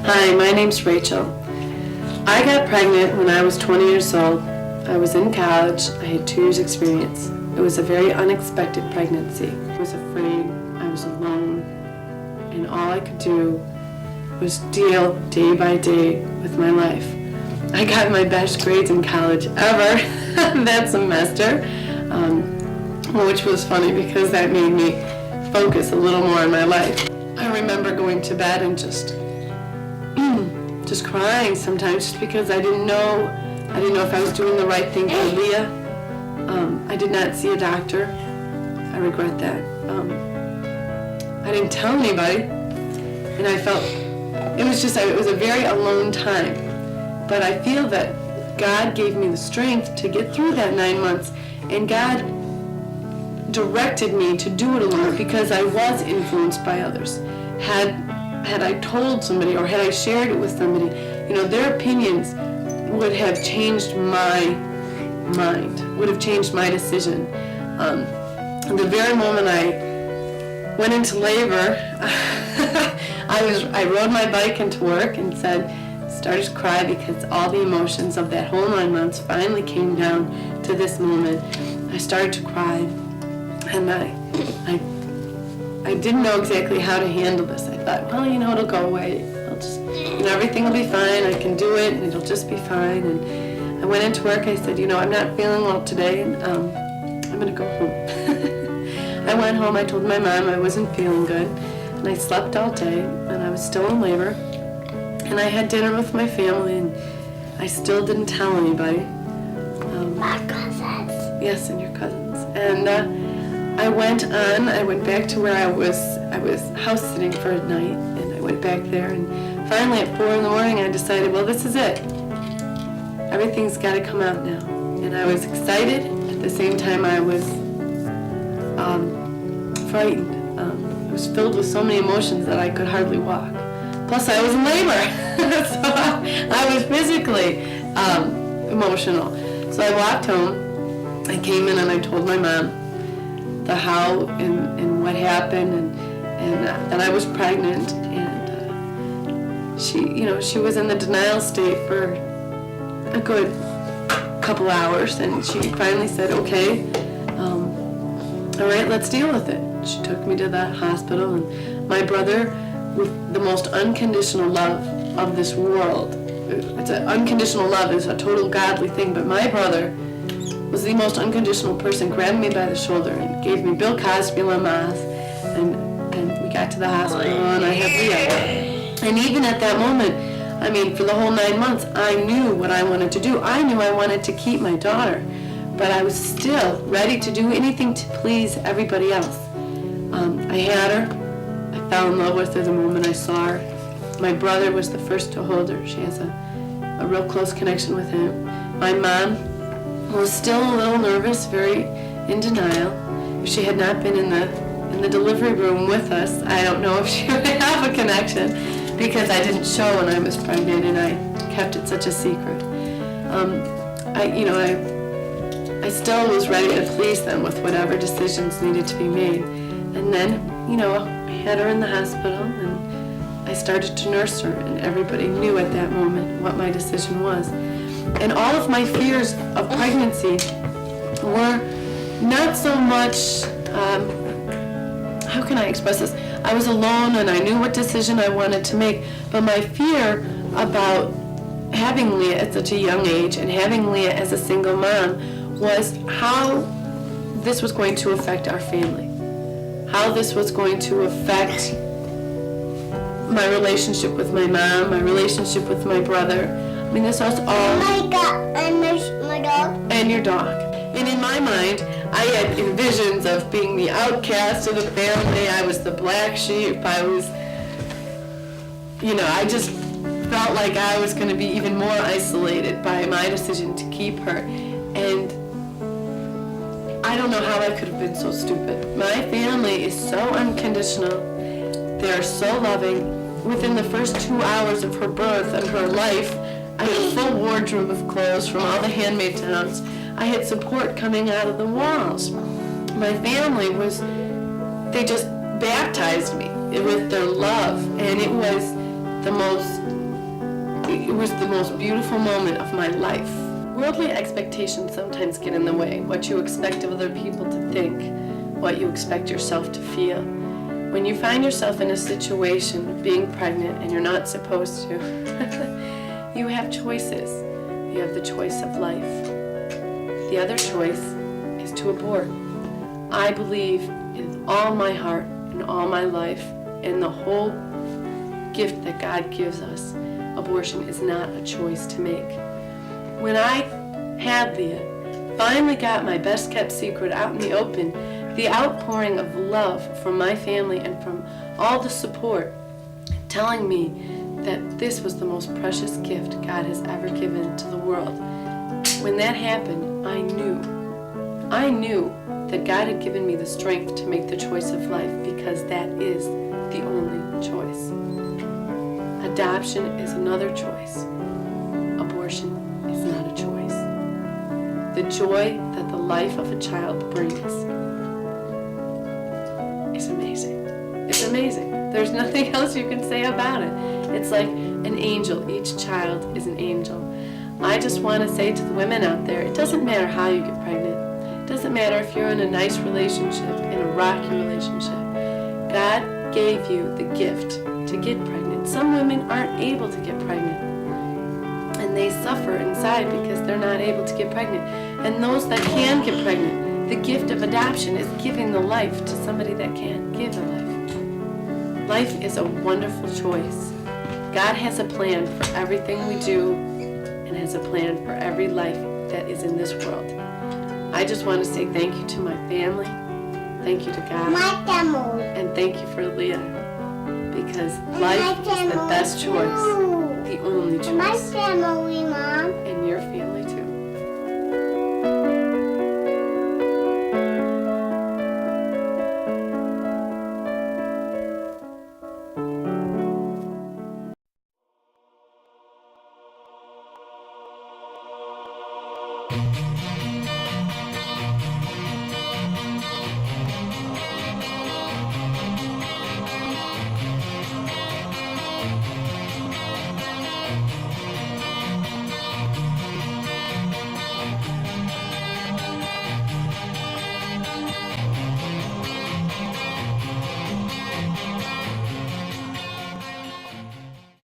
Hi, my name's Rachel. I got pregnant when I was 20 years old. I was in college. I had 2 years experience. It was a very unexpected pregnancy. I was afraid. I was alone. And all I could do was deal day by day with my life. I got my best grades in college ever that semester, which was funny because that made me focus a little more on my life. I remember going to bed and just crying sometimes just because I didn't know if I was doing the right thing for Leah. I did not see a doctor. I regret that. I didn't tell anybody, and I felt it was a very alone time. But I feel that God gave me the strength to get through that 9 months, and God directed me to do it alone because I was influenced by others. Had I told somebody or had I shared it with somebody, their opinions would have changed my mind, would have changed my decision. The very moment I went into labor, I rode my bike into work and started to cry because all the emotions of that whole 9 months finally came down to this moment. I started to cry, and I didn't know exactly how to handle this. I thought, well, it'll go away. I'll just, everything will be fine. I can do it, and it'll just be fine. And I went into work. I said, I'm not feeling well today, and I'm going to go home. I went home. I told my mom I wasn't feeling good, and I slept all day, and I was still in labor. And I had dinner with my family, and I still didn't tell anybody. My cousins. Yes, and your cousins. And I went back to where I was house sitting for a night, and I went back there, and finally at 4 in the morning I decided, well, this is it. Everything's got to come out now. And I was excited. At the same time, I was frightened. I was filled with so many emotions that I could hardly walk. Plus, I was in labor, so I was physically emotional. So I walked home. I came in and I told my mom the how and what happened, and that I was pregnant, and she was in the denial state for a good couple hours, and she finally said, okay, all right, let's deal with it. She took me to the hospital, and my brother, with the most unconditional love of this world, unconditional love is a total godly thing, but my brother was the most unconditional person, grabbed me by the shoulder and gave me Bill Cosby Lamaze, and we got to the hospital, and I had Leah. And even at that moment, for the whole 9 months, I knew what I wanted to do. I knew I wanted to keep my daughter, but I was still ready to do anything to please everybody else. I had her. I fell in love with her the moment I saw her. My brother was the first to hold her. She has a real close connection with him. My mom was still a little nervous, very in denial. If she had not been in the delivery room with us, I don't know if she would have a connection, because I didn't show when I was pregnant, and I kept it such a secret. I still was ready to please them with whatever decisions needed to be made. And then, I had her in the hospital, and I started to nurse her, and everybody knew at that moment what my decision was. And all of my fears of pregnancy were not so much, how can I express this? I was alone, and I knew what decision I wanted to make, but my fear about having Leah at such a young age and having Leah as a single mom was how this was going to affect our family, how this was going to affect my relationship with my mom, my relationship with my brother. This was all... My dog. And your dog. And in my mind, I had visions of being the outcast of the family. I was the black sheep. I was, I just felt like I was going to be even more isolated by my decision to keep her. And I don't know how I could have been so stupid. My family is so unconditional. They're so loving. Within the first 2 hours of her birth and her life, I had a full wardrobe of clothes from all the handmade towns. I had support coming out of the walls. My family they just baptized me with their love, and it was it was the most beautiful moment of my life. Worldly expectations sometimes get in the way. What you expect of other people to think, what you expect yourself to feel. When you find yourself in a situation of being pregnant and you're not supposed to, you have choices. You have the choice of life. The other choice is to abort. I believe in all my heart and all my life and the whole gift that God gives us. Abortion is not a choice to make. When I had Leah, finally got my best kept secret out in the open, the outpouring of love from my family and from all the support telling me that this was the most precious gift God has ever given to the world. When that happened, I knew that God had given me the strength to make the choice of life because that is the only choice. Adoption is another choice. Abortion is not a choice. The joy that the life of a child brings is amazing. It's amazing. There's nothing else you can say about it. It's like an angel. Each child is an angel. I just want to say to the women out there, it doesn't matter how you get pregnant. It doesn't matter if you're in a nice relationship, in a rocky relationship. God gave you the gift to get pregnant. Some women aren't able to get pregnant. And they suffer inside because they're not able to get pregnant. And those that can get pregnant, the gift of adoption is giving the life to somebody that can't give a life. Life is a wonderful choice. God has a plan for everything we do and has a plan for every life that is in this world. I just want to say thank you to my family, thank you to God, My family. and thank you for Leah, because life is the best choice, the only My choice, family, Mom. and your family.